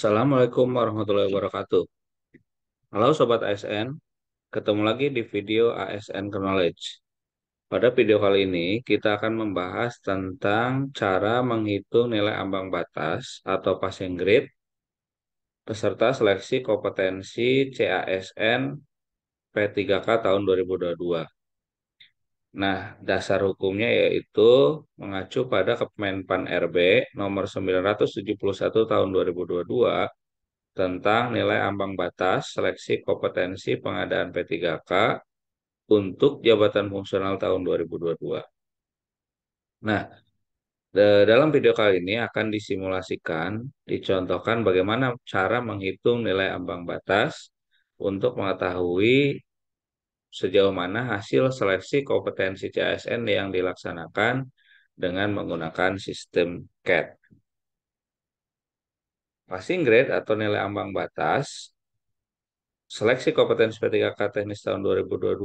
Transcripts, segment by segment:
Assalamualaikum warahmatullahi wabarakatuh. Halo Sobat ASN, ketemu lagi di video ASN Knowledge. Pada video kali ini kita akan membahas tentang cara menghitung nilai ambang batas atau passing grade peserta seleksi kompetensi CASN P3K tahun 2022. Nah, dasar hukumnya yaitu mengacu pada Kemenpan RB nomor 971 tahun 2022 tentang nilai ambang batas seleksi kompetensi pengadaan P3K untuk jabatan fungsional tahun 2022. Nah, dalam video kali ini akan disimulasikan, dicontohkan bagaimana cara menghitung nilai ambang batas untuk mengetahui sejauh mana hasil seleksi kompetensi CASN yang dilaksanakan dengan menggunakan sistem CAT. Passing grade atau nilai ambang batas seleksi kompetensi P3K teknis tahun 2022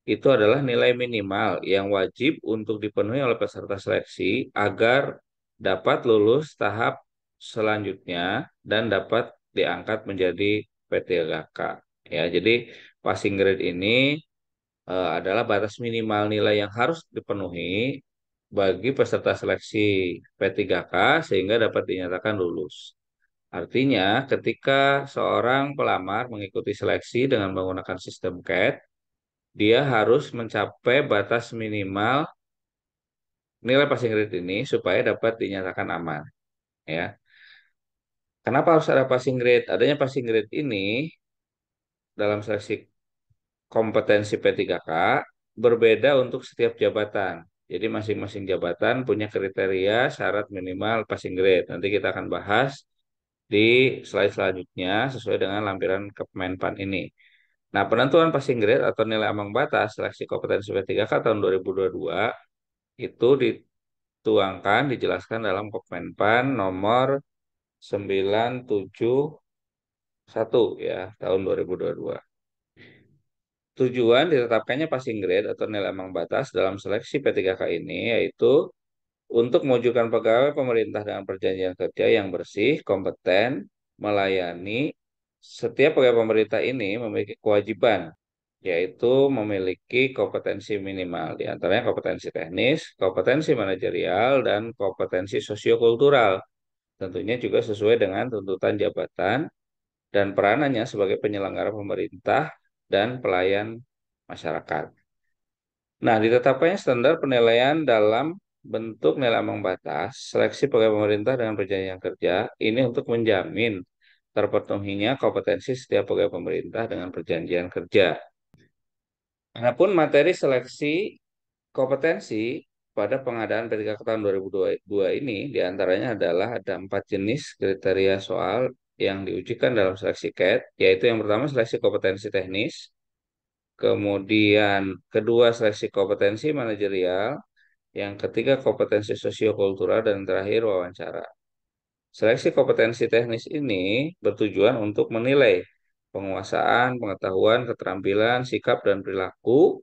itu adalah nilai minimal yang wajib untuk dipenuhi oleh peserta seleksi agar dapat lulus tahap selanjutnya dan dapat diangkat menjadi P3K. Ya, jadi passing grade ini adalah batas minimal nilai yang harus dipenuhi bagi peserta seleksi P3K sehingga dapat dinyatakan lulus. Artinya, ketika seorang pelamar mengikuti seleksi dengan menggunakan sistem CAT, dia harus mencapai batas minimal nilai passing grade ini supaya dapat dinyatakan aman. Ya, kenapa harus ada passing grade? Adanya passing grade ini dalam seleksi kompetensi P3K berbeda untuk setiap jabatan. Jadi masing-masing jabatan punya kriteria syarat minimal passing grade. Nanti kita akan bahas di slide selanjutnya sesuai dengan lampiran Kemenpan ini. Nah, penentuan passing grade atau nilai ambang batas seleksi kompetensi P3K tahun 2022 itu dituangkan, dijelaskan dalam Kemenpan nomor 971 ya, tahun 2022. Tujuan ditetapkannya passing grade atau nilai ambang batas dalam seleksi P3K ini yaitu untuk mewujudkan pegawai pemerintah dengan perjanjian kerja yang bersih, kompeten, melayani. Setiap pegawai pemerintah ini memiliki kewajiban, yaitu memiliki kompetensi minimal, di antaranya kompetensi teknis, kompetensi manajerial, dan kompetensi sosiokultural. Tentunya juga sesuai dengan tuntutan jabatan dan peranannya sebagai penyelenggara pemerintah dan pelayan masyarakat. Nah, ditetapkannya standar penilaian dalam bentuk nilai ambang batas seleksi pegawai pemerintah dengan perjanjian kerja ini untuk menjamin terpenuhinya kompetensi setiap pegawai pemerintah dengan perjanjian kerja. Adapun materi seleksi kompetensi pada pengadaan P3K tahun 2022 ini diantaranya adalah ada 4 jenis kriteria soal yang diujikan dalam seleksi CAT, yaitu yang pertama seleksi kompetensi teknis, kemudian kedua seleksi kompetensi manajerial, yang ketiga kompetensi sosiokultural, dan terakhir wawancara. Seleksi kompetensi teknis ini bertujuan untuk menilai penguasaan, pengetahuan, keterampilan, sikap, dan perilaku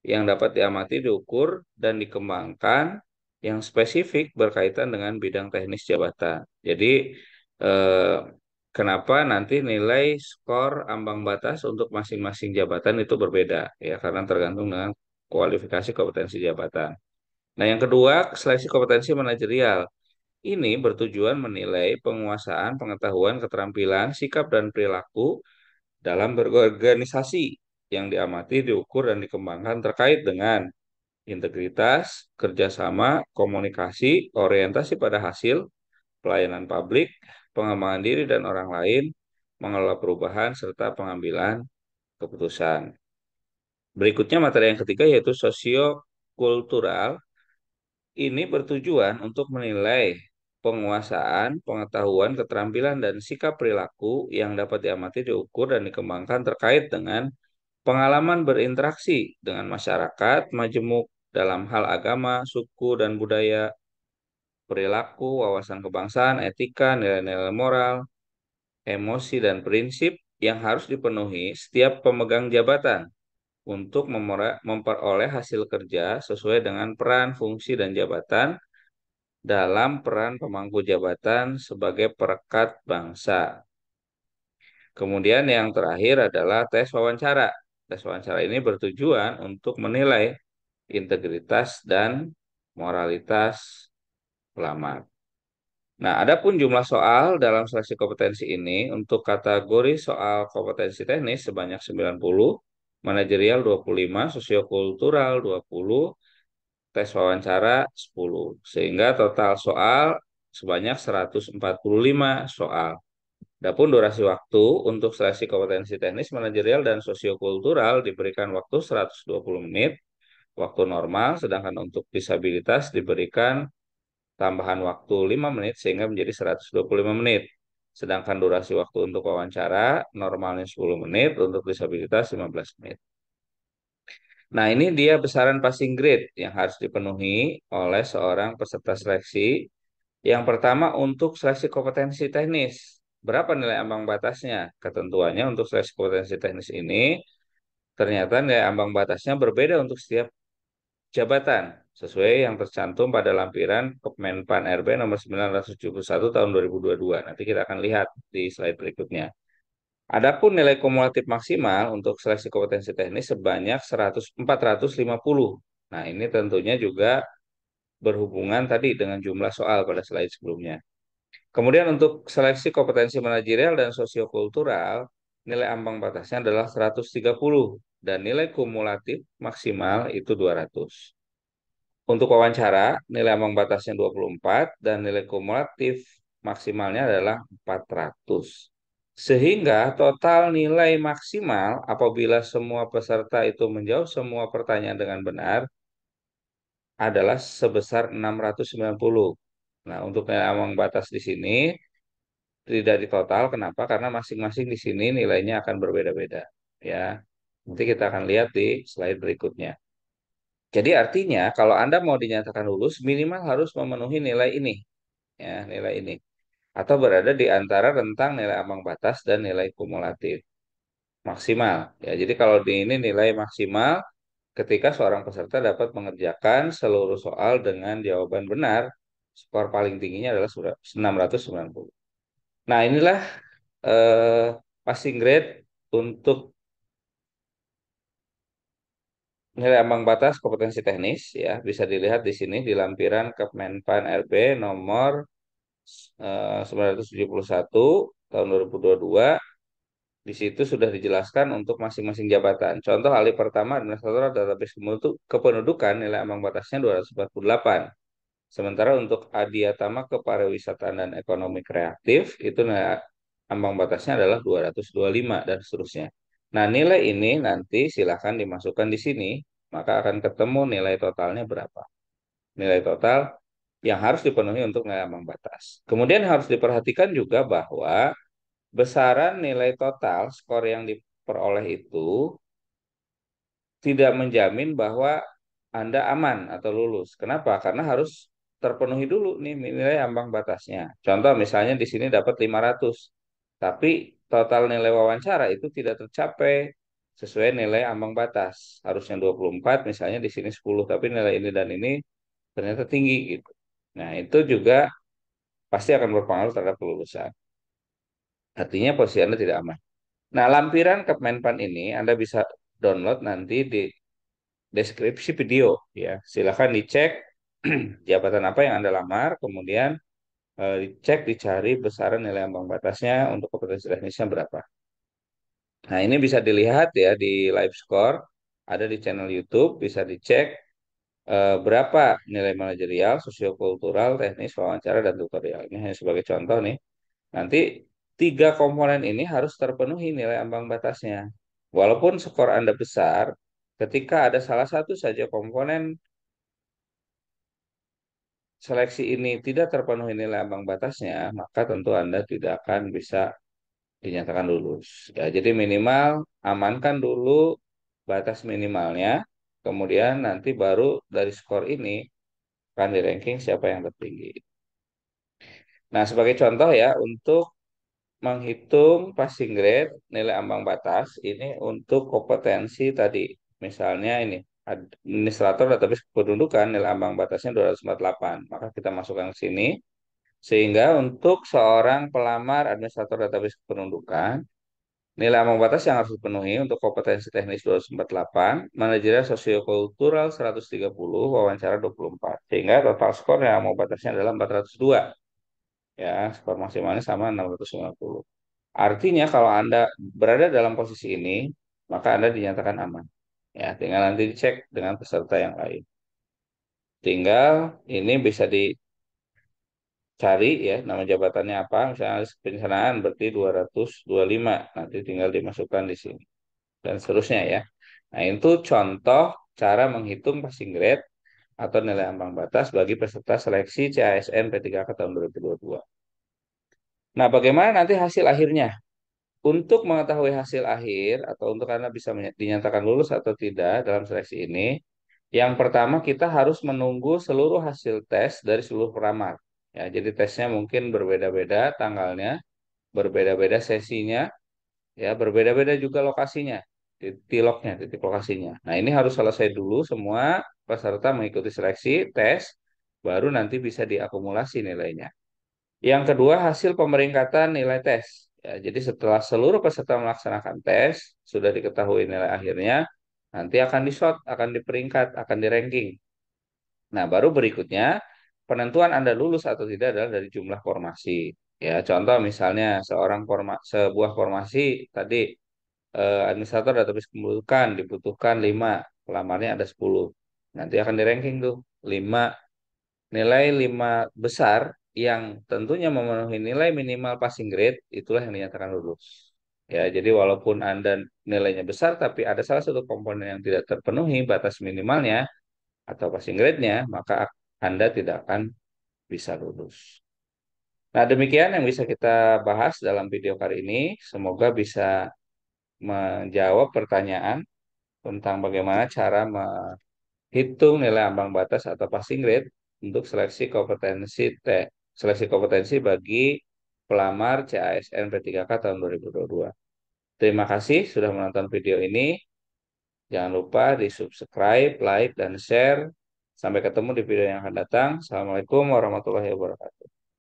yang dapat diamati, diukur, dan dikembangkan yang spesifik berkaitan dengan bidang teknis jabatan. Jadi, eh, kenapa nanti nilai skor ambang batas untuk masing-masing jabatan itu berbeda? Ya, karena tergantung dengan kualifikasi kompetensi jabatan. Nah, yang kedua, seleksi kompetensi manajerial. Ini bertujuan menilai penguasaan, pengetahuan, keterampilan, sikap, dan perilaku dalam berorganisasi yang diamati, diukur, dan dikembangkan terkait dengan integritas, kerjasama, komunikasi, orientasi pada hasil, pelayanan publik, pengembangan diri dan orang lain, mengelola perubahan, serta pengambilan keputusan. Berikutnya materi yang ketiga yaitu sosiokultural. Ini bertujuan untuk menilai penguasaan, pengetahuan, keterampilan, dan sikap perilaku yang dapat diamati, diukur, dan dikembangkan terkait dengan pengalaman berinteraksi dengan masyarakat, majemuk dalam hal agama, suku, dan budaya, perilaku, wawasan kebangsaan, etika, nilai-nilai moral, emosi, dan prinsip yang harus dipenuhi setiap pemegang jabatan untuk memperoleh hasil kerja sesuai dengan peran, fungsi, dan jabatan dalam peran pemangku jabatan sebagai perekat bangsa. Kemudian yang terakhir adalah tes wawancara. Tes wawancara ini bertujuan untuk menilai integritas dan moralitas pelamar. Nah, adapun jumlah soal dalam seleksi kompetensi ini untuk kategori soal kompetensi teknis sebanyak 90, manajerial 25, sosiokultural 20, tes wawancara 10. Sehingga total soal sebanyak 145 soal. Adapun durasi waktu untuk seleksi kompetensi teknis, manajerial, dan sosiokultural diberikan waktu 120 menit, waktu normal, sedangkan untuk disabilitas diberikan tambahan waktu 5 menit sehingga menjadi 125 menit. Sedangkan durasi waktu untuk wawancara normalnya 10 menit, untuk disabilitas 15 menit. Nah, ini dia besaran passing grade yang harus dipenuhi oleh seorang peserta seleksi. Yang pertama untuk seleksi kompetensi teknis. Berapa nilai ambang batasnya? Ketentuannya untuk seleksi kompetensi teknis ini ternyata nilai ambang batasnya berbeda untuk setiap jabatan sesuai yang tercantum pada lampiran Kemenpan RB nomor 971 tahun 2022. Nanti kita akan lihat di slide berikutnya. Adapun nilai kumulatif maksimal untuk seleksi kompetensi teknis sebanyak 450. Nah, ini tentunya juga berhubungan tadi dengan jumlah soal pada slide sebelumnya. Kemudian untuk seleksi kompetensi manajerial dan sosiokultural, nilai ambang batasnya adalah 130 dan nilai kumulatif maksimal itu 200. Untuk wawancara, nilai ambang batasnya 24 dan nilai kumulatif maksimalnya adalah 400. Sehingga total nilai maksimal apabila semua peserta itu menjawab semua pertanyaan dengan benar adalah sebesar 690. Nah, untuk nilai ambang batas di sini tidak ditotal. Kenapa? Karena masing-masing di sini nilainya akan berbeda-beda. Ya, nanti kita akan lihat di slide berikutnya. Jadi artinya kalau Anda mau dinyatakan lulus minimal harus memenuhi nilai ini, ya, nilai ini atau berada di antara rentang nilai ambang batas dan nilai kumulatif maksimal. Ya, jadi kalau di ini nilai maksimal ketika seorang peserta dapat mengerjakan seluruh soal dengan jawaban benar, skor paling tingginya adalah 690. Nah, inilah eh, passing grade untuk nilai ambang batas kompetensi teknis, ya bisa dilihat di sini di lampiran Kemenpan RB nomor 971 tahun 2022. Di situ sudah dijelaskan untuk masing-masing jabatan. Contoh alih pertama administrator database kependudukan nilai ambang batasnya 248. Sementara untuk Adiatama Kepariwisataan dan Ekonomi Kreatif itu nilai ambang batasnya adalah 225 dan seterusnya. Nah, nilai ini nanti silahkan dimasukkan di sini, maka akan ketemu nilai totalnya berapa. Nilai total yang harus dipenuhi untuk nilai ambang batas. Kemudian harus diperhatikan juga bahwa besaran nilai total skor yang diperoleh itu tidak menjamin bahwa Anda aman atau lulus. Kenapa? Karena harus terpenuhi dulu nih nilai ambang batasnya. Contoh misalnya di sini dapat 500, tapi total nilai wawancara itu tidak tercapai sesuai nilai ambang batas. Harusnya 24, misalnya di sini 10, tapi nilai ini dan ini ternyata tinggi gitu. Nah, itu juga pasti akan berpengaruh terhadap kelulusan. Artinya posisi Anda tidak aman. Nah, lampiran Kemenpan ini Anda bisa download nanti di deskripsi video ya. Silakan dicek jabatan apa yang Anda lamar, kemudian dicek dicari besaran nilai ambang batasnya untuk kompetensi teknisnya berapa. Nah, ini bisa dilihat ya di live score, ada di channel YouTube, bisa dicek berapa nilai manajerial, sosiokultural, teknis, wawancara, dan tutorial. Ini hanya sebagai contoh nih. Nanti tiga komponen ini harus terpenuhi nilai ambang batasnya. Walaupun skor Anda besar, ketika ada salah satu saja komponen seleksi ini tidak terpenuhi nilai ambang batasnya, maka tentu Anda tidak akan bisa dinyatakan lulus. Ya, jadi minimal amankan dulu batas minimalnya, kemudian nanti baru dari skor ini akan di ranking siapa yang tertinggi. Nah, sebagai contoh ya, untuk menghitung passing grade nilai ambang batas ini untuk kompetensi tadi. Misalnya ini. administrator database kependudukan nilai ambang batasnya 248. Maka kita masukkan ke sini. Sehingga untuk seorang pelamar administrator database kependudukan, nilai ambang batas yang harus dipenuhi untuk kompetensi teknis 248, manajerial sosiokultural 130, wawancara 24. Sehingga total skor yang ambang batasnya adalah 402. Ya, skor maksimalnya sama 650. Artinya kalau Anda berada dalam posisi ini, maka Anda dinyatakan aman. Ya, tinggal nanti dicek dengan peserta yang lain. Tinggal ini bisa dicari ya, nama jabatannya apa. Misalnya perencanaan berarti 225. Nanti tinggal dimasukkan di sini. Dan seterusnya ya. Nah, itu contoh cara menghitung passing grade atau nilai ambang batas bagi peserta seleksi CASN P3K tahun 2022. Nah, bagaimana nanti hasil akhirnya? Untuk mengetahui hasil akhir atau untuk Anda bisa dinyatakan lulus atau tidak dalam seleksi ini, yang pertama kita harus menunggu seluruh hasil tes dari seluruh pelamar. Ya, jadi tesnya mungkin berbeda-beda tanggalnya, berbeda-beda sesinya, ya, berbeda-beda juga lokasinya, titik titik lokasinya. Nah, ini harus selesai dulu semua peserta mengikuti seleksi, tes, baru nanti bisa diakumulasi nilainya. Yang kedua, hasil pemeringkatan nilai tes. Ya, jadi setelah seluruh peserta melaksanakan tes, sudah diketahui nilai akhirnya, nanti akan di-short, akan diperingkat, akan di-ranking. Nah, baru berikutnya, penentuan Anda lulus atau tidak adalah dari jumlah formasi. Ya, contoh misalnya sebuah formasi tadi administrator database kependudukan dibutuhkan 5, pelamarnya ada 10. Nanti akan di-ranking tuh 5 nilai 5 besar yang tentunya memenuhi nilai minimal passing grade, itulah yang dinyatakan lulus. Ya, jadi walaupun Anda nilainya besar, tapi ada salah satu komponen yang tidak terpenuhi batas minimalnya atau passing grade-nya, maka Anda tidak akan bisa lulus. Nah, demikian yang bisa kita bahas dalam video kali ini. Semoga bisa menjawab pertanyaan tentang bagaimana cara hitung nilai ambang batas atau passing grade untuk seleksi kompetensi bagi pelamar CASN P3K tahun 2022. Terima kasih sudah menonton video ini. Jangan lupa di subscribe, like, dan share. Sampai ketemu di video yang akan datang. Assalamualaikum warahmatullahi wabarakatuh.